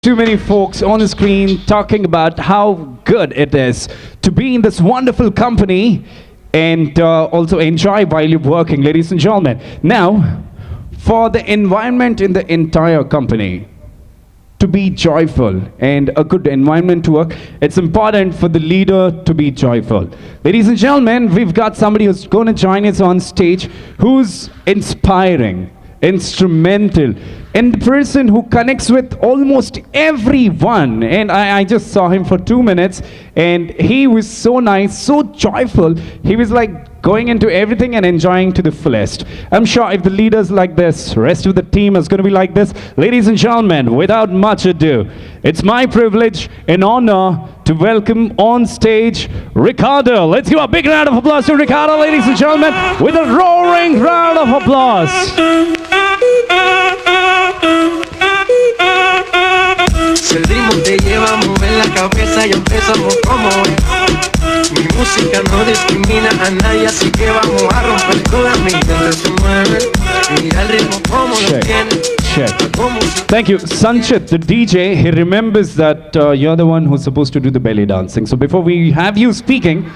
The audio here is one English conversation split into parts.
Too many folks on the screen talking about how good it is to be in this wonderful company and also enjoy while you're working, ladies and gentlemen. Now, for the environment in the entire company to be joyful and a good environment to work, it's important for the leader to be joyful. Ladies and gentlemen, we've got somebody who's going to join us on stage who's inspiring, instrumental, and the person who connects with almost everyone. And I just saw him for 2 minutes, and he was so nice, so joyful. He was like going into everything and enjoying to the fullest. I'm sure if the leaders like this, rest of the team is going to be like this. Ladies and gentlemen, without much ado, it's my privilege and honor to welcome on stage Ricardo. Let's give a big round of applause to Ricardo, ladies and gentlemen, with a roaring round of applause. Si el ritmo te lleva a mover la cabeza y empezamos como es. Mi música no discrimina a nadie, así que vamos a romper todas mis gente se mueve. Mira el ritmo como lo tiene. Check. Thank you. Sanchit, the DJ, he remembers that you're the one who's supposed to do the belly dancing. So before we have you speaking,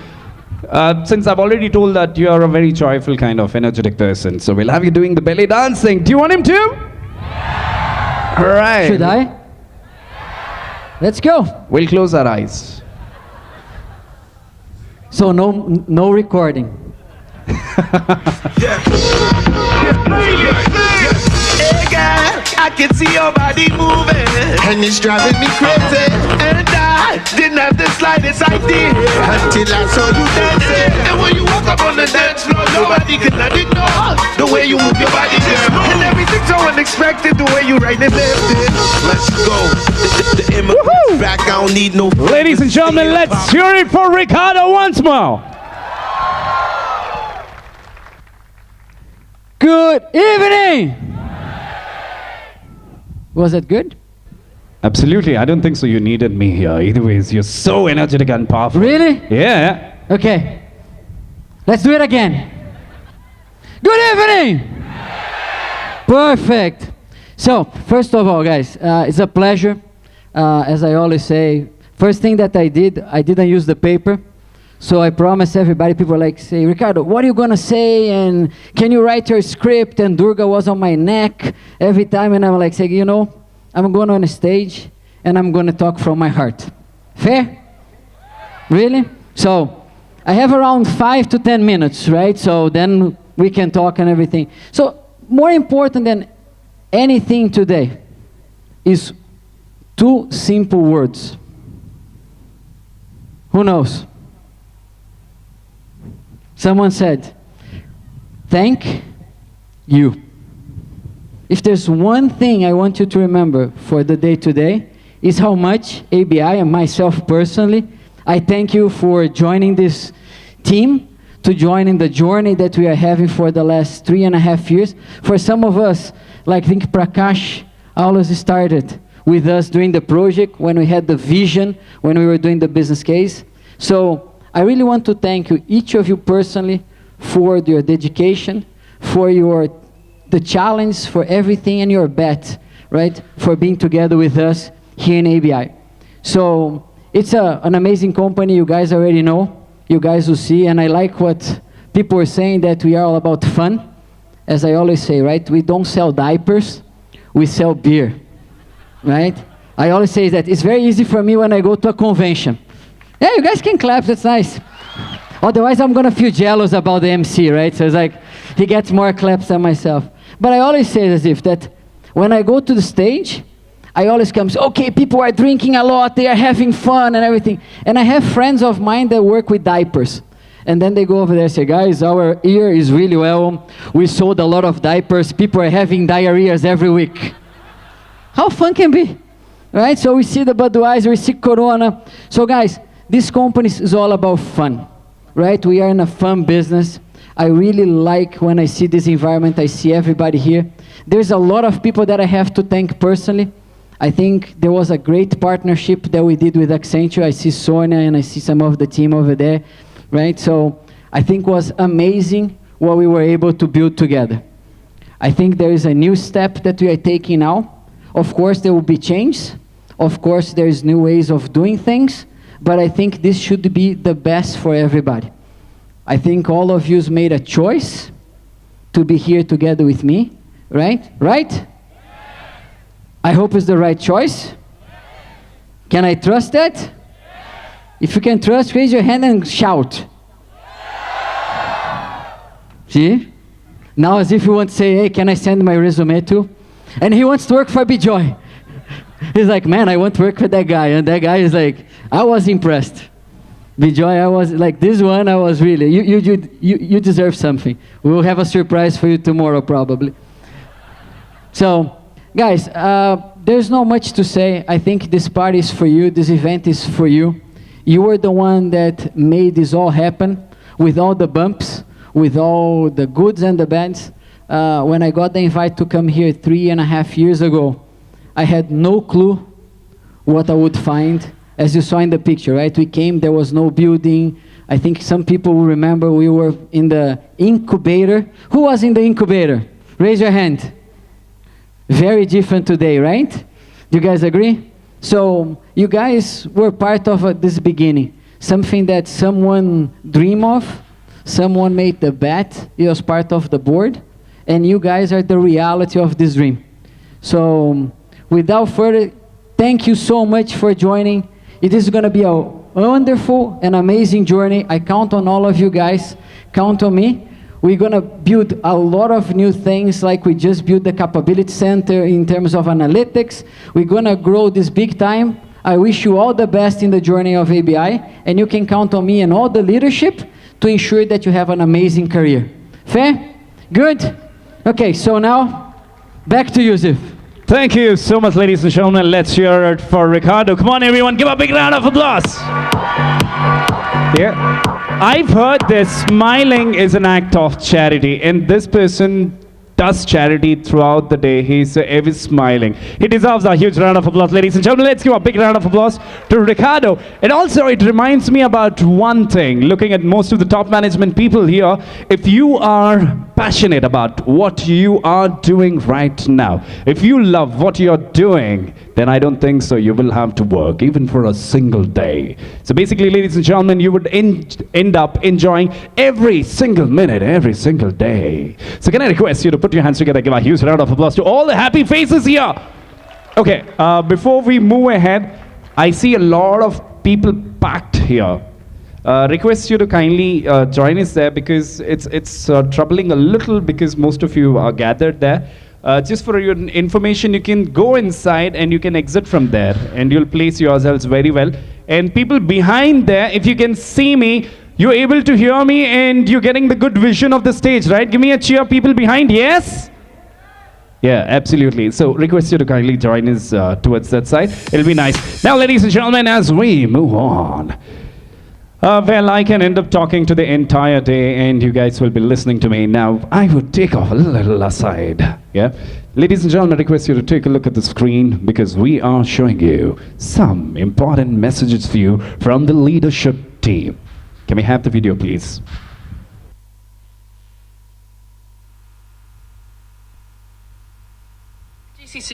since I've already told that you're a very joyful kind of energetic person, so we'll have you doing the belly dancing. Do you want him to? All right. Should I? Let's go. We'll close our eyes. So no recording. Hey girl, I can see your body moving, and it's driving me crazy. And I didn't have the slightest idea until I saw you dancing. And when you walk up on the dance floor, nobody can ignore the way you move your body, girl. And everything's so unexpected, the way you right and left it. Let's go. The immigrant back, I don't need no. Ladies and gentlemen, let's hear it for Ricardo once more. Good evening. Was that good? Absolutely. I don't think so. You needed me here. Either ways, you're so energetic and powerful. Really? Yeah. Okay. Let's do it again. Good evening. Perfect. So, first of all, guys, it's a pleasure. As I always say, first thing that I didn't use the paper. So I promise everybody, people like say, Ricardo, what are you gonna say? And can you write your script? And Durga was on my neck every time. And I'm like saying, you know, I'm going on a stage and I'm gonna talk from my heart. Fair? Really? So I have around 5 to 10 minutes, right? So then we can talk and everything. So more important than anything today is 2 simple words. Who knows? Someone said, thank you. If there's one thing I want you to remember for the day today, is how much ABI and myself personally, I thank you for joining this team, to join in the journey that we are having for the last 3.5 years. For some of us, like I think Prakash always started with us during the project, when we had the vision, when we were doing the business case. So I really want to thank you, each of you personally, for your dedication, for the challenge, for everything, and your bet, right? For being together with us here in ABI. So it's an amazing company. You guys already know. You guys will see. And I like what people are saying, that we are all about fun. As I always say, right? We don't sell diapers. We sell beer, right? I always say that it's very easy for me when I go to a convention. Yeah, you guys can clap, that's nice. Otherwise, I'm gonna feel jealous about the MC, right? So it's like, he gets more claps than myself. But I always say as if that when I go to the stage, I always come say, okay, people are drinking a lot, they are having fun and everything. And I have friends of mine that work with diapers. And then they go over there and say, guys, our year is really well. We sold a lot of diapers. People are having diarrheas every week. How fun can be, right? So we see the Budweiser, we see Corona. So guys, this company is all about fun, right? We are in a fun business. I really like when I see this environment, I see everybody here. There's a lot of people that I have to thank personally. I think there was a great partnership that we did with Accenture. I see Sonia and I see some of the team over there, right? So I think it was amazing what we were able to build together. I think there is a new step that we are taking now. Of course, there will be change. Of course, there's new ways of doing things, but I think this should be the best for everybody. I think all of you's made a choice to be here together with me, right? Right? I hope it's the right choice. Can I trust that? If you can trust, raise your hand and shout. See? Now as if you want to say, hey, can I send my resume too? And he wants to work for B-Joy. He's like, man, I want to work with that guy. And that guy is like, I was impressed. B-Joy, I was like, this one, I was really, you deserve something. We will have a surprise for you tomorrow, probably. So, guys, there's not much to say. I think this party is for you. This event is for you. You were the one that made this all happen with all the bumps, with all the goods and the bads. When I got the invite to come here 3.5 years ago, I had no clue what I would find. As you saw in the picture, right? We came, there was no building. I think some people will remember we were in the incubator. Who was in the incubator? Raise your hand. Very different today, right? Do you guys agree? So you guys were part of this beginning. Something that someone dreamed of, someone made the bet, it was part of the board, and you guys are the reality of this dream. So without further, thank you so much for joining. It is going to be a wonderful and amazing journey. I count on all of you guys. Count on me. We're going to build a lot of new things, like we just built the capability center in terms of analytics. We're going to grow this big time. I wish you all the best in the journey of ABI, and you can count on me and all the leadership to ensure that you have an amazing career. Fair? Good? Okay, so now, back to Yusuf. Thank you so much, ladies and gentlemen. Let's hear it for Ricardo. Come on, everyone, give a big round of applause. Yeah. I've heard that smiling is an act of charity, and this person does charity throughout the day. He's ever smiling. He deserves a huge round of applause, ladies and gentlemen. Let's give a big round of applause to Ricardo. And also, it reminds me about one thing. Looking at most of the top management people here, if you are passionate about what you are doing right now, if you love what you're doing, then I don't think so you will have to work even for a single day. So basically, ladies and gentlemen, you would end up enjoying every single minute, every single day. So can I request you to put your hands together, give a huge round of applause to all the happy faces here. Okay, before we move ahead, I see a lot of people packed here. Request you to kindly join us there, because it's troubling a little because most of you are gathered there. Just for your information, you can go inside and you can exit from there, and you'll place yourselves very well. And people behind there, if you can see me, you're able to hear me and you're getting the good vision of the stage, right? Give me a cheer, people behind, yes? Yeah, absolutely. So request you to kindly join us towards that side. It'll be nice. Now, ladies and gentlemen, as we move on, well, I can end up talking to the entire day and you guys will be listening to me. Now, I would take off a little aside. Yeah? Ladies and gentlemen, I request you to take a look at the screen, because we are showing you some important messages for you from the leadership team. Can we have the video, please?